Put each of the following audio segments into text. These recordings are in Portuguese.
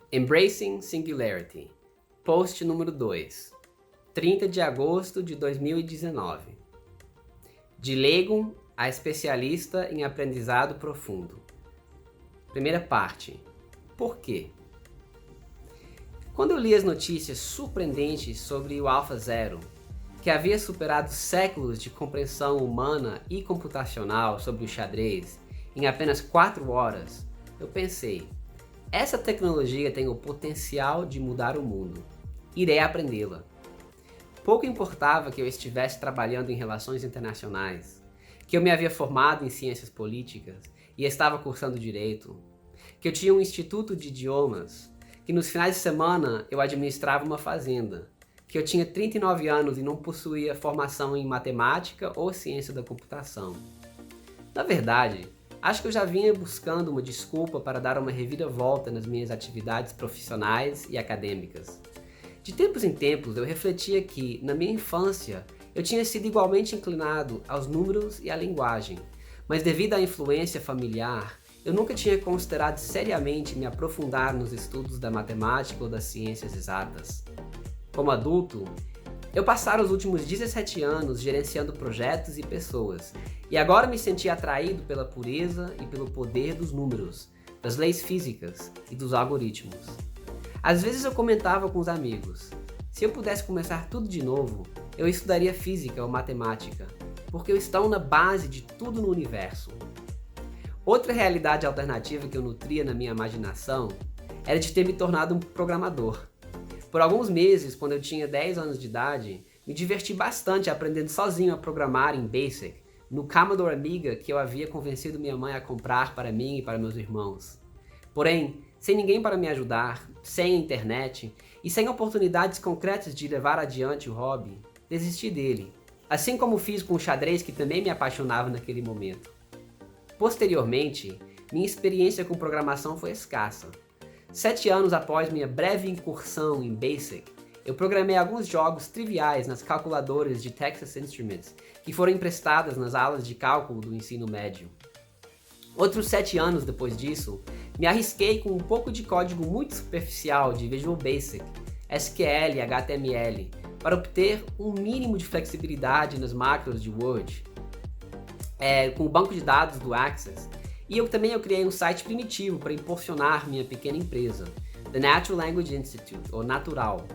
Embracing Singularity, post número 2, 30 de agosto de 2019. De leigo a especialista em aprendizado profundo. Primeira parte. Por quê? Quando eu li as notícias surpreendentes sobre o AlphaZero, que havia superado séculos de compreensão humana e computacional sobre o xadrez em apenas 4 horas, eu pensei, essa tecnologia tem o potencial de mudar o mundo. Irei aprendê-la. Pouco importava que eu estivesse trabalhando em relações internacionais, que eu me havia formado em ciências políticas e estava cursando direito, que eu tinha um instituto de idiomas, que nos finais de semana eu administrava uma fazenda, que eu tinha 39 anos e não possuía formação em matemática ou ciência da computação. Na verdade, acho que eu já vinha buscando uma desculpa para dar uma reviravolta nas minhas atividades profissionais e acadêmicas. De tempos em tempos, eu refletia que, na minha infância, eu tinha sido igualmente inclinado aos números e à linguagem, mas devido à influência familiar, eu nunca tinha considerado seriamente me aprofundar nos estudos da matemática ou das ciências exatas. Como adulto, eu passara os últimos 17 anos gerenciando projetos e pessoas, e agora me sentia atraído pela pureza e pelo poder dos números, das leis físicas e dos algoritmos. Às vezes eu comentava com os amigos, se eu pudesse começar tudo de novo, eu estudaria física ou matemática, porque estão na base de tudo no universo. Outra realidade alternativa que eu nutria na minha imaginação era de ter me tornado um programador. Por alguns meses, quando eu tinha 10 anos de idade, me diverti bastante aprendendo sozinho a programar em BASIC, no Commodore Amiga que eu havia convencido minha mãe a comprar para mim e para meus irmãos. Porém, sem ninguém para me ajudar, sem a internet e sem oportunidades concretas de levar adiante o hobby, desisti dele, assim como fiz com o xadrez que também me apaixonava naquele momento. Posteriormente, minha experiência com programação foi escassa. 7 anos após minha breve incursão em BASIC, eu programei alguns jogos triviais nas calculadoras de Texas Instruments que foram emprestadas nas aulas de cálculo do ensino médio. Outros 7 anos depois disso, me arrisquei com um pouco de código muito superficial de Visual Basic, SQL e HTML, para obter um mínimo de flexibilidade nas macros de Word, com o banco de dados do Access, e eu criei um site primitivo para impulsionar minha pequena empresa, The Natural Language Institute, ou Natural.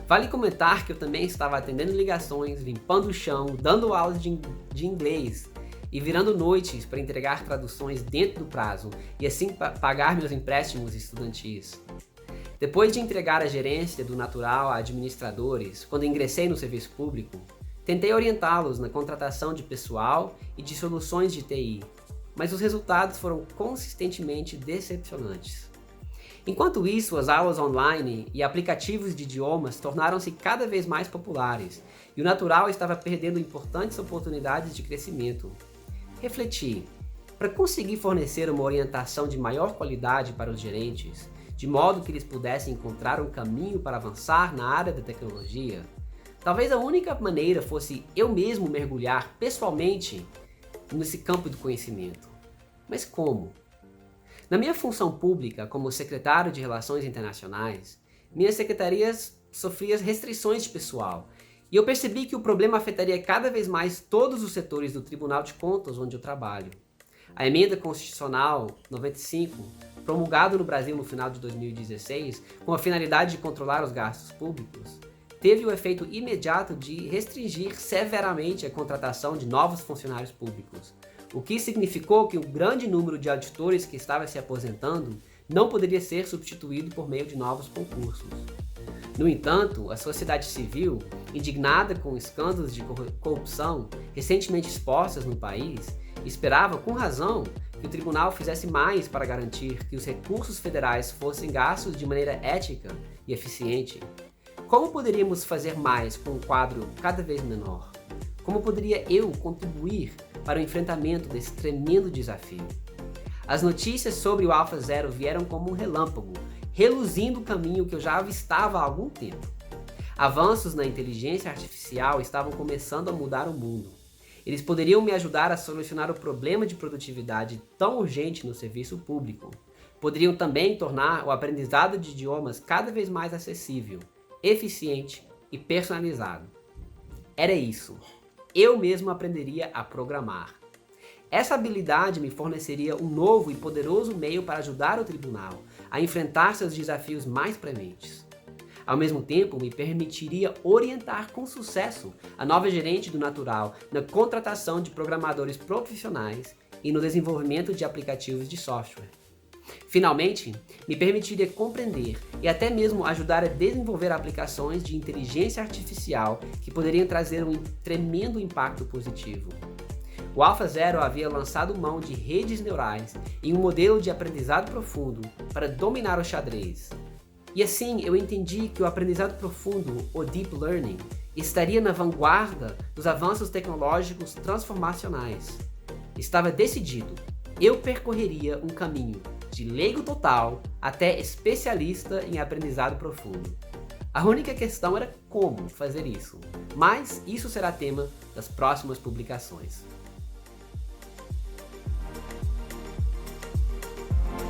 Vale comentar que eu também estava atendendo ligações, limpando o chão, dando aulas de inglês e virando noites para entregar traduções dentro do prazo e assim pagar meus empréstimos estudantis. Depois de entregar a gerência do Natural a administradores, quando ingressei no serviço público, tentei orientá-los na contratação de pessoal e de soluções de TI, mas os resultados foram consistentemente decepcionantes. Enquanto isso, as aulas online e aplicativos de idiomas tornaram-se cada vez mais populares, e o Natural estava perdendo importantes oportunidades de crescimento. Refleti, para conseguir fornecer uma orientação de maior qualidade para os gerentes, de modo que eles pudessem encontrar um caminho para avançar na área da tecnologia, talvez a única maneira fosse eu mesmo mergulhar pessoalmente nesse campo do conhecimento. Mas como? Na minha função pública como secretário de Relações Internacionais, minhas secretarias sofriam restrições de pessoal, e eu percebi que o problema afetaria cada vez mais todos os setores do Tribunal de Contas onde eu trabalho. A Emenda Constitucional 95, promulgada no Brasil no final de 2016, com a finalidade de controlar os gastos públicos, teve o efeito imediato de restringir severamente a contratação de novos funcionários públicos, o que significou que o grande número de auditores que estava se aposentando não poderia ser substituído por meio de novos concursos. No entanto, a sociedade civil, indignada com escândalos de corrupção recentemente expostos no país, esperava, com razão, que o tribunal fizesse mais para garantir que os recursos federais fossem gastos de maneira ética e eficiente. Como poderíamos fazer mais com um quadro cada vez menor? Como poderia eu contribuir para o enfrentamento desse tremendo desafio? As notícias sobre o AlphaZero vieram como um relâmpago, reluzindo o caminho que eu já avistava há algum tempo. Avanços na inteligência artificial estavam começando a mudar o mundo. Eles poderiam me ajudar a solucionar o problema de produtividade tão urgente no serviço público, poderiam também tornar o aprendizado de idiomas cada vez mais acessível, eficiente e personalizado. Era isso. Eu mesmo aprenderia a programar. Essa habilidade me forneceria um novo e poderoso meio para ajudar o tribunal a enfrentar seus desafios mais prementes. Ao mesmo tempo, me permitiria orientar com sucesso a nova gerente do Natural na contratação de programadores profissionais e no desenvolvimento de aplicativos de software. Finalmente, me permitiria compreender e até mesmo ajudar a desenvolver aplicações de inteligência artificial que poderiam trazer um tremendo impacto positivo. O AlphaZero havia lançado mão de redes neurais em um modelo de aprendizado profundo para dominar o xadrez. E assim eu entendi que o aprendizado profundo, ou Deep Learning, estaria na vanguarda dos avanços tecnológicos transformacionais. Estava decidido, eu percorreria um caminho de leigo total até especialista em aprendizado profundo. A única questão era como fazer isso, mas isso será tema das próximas publicações.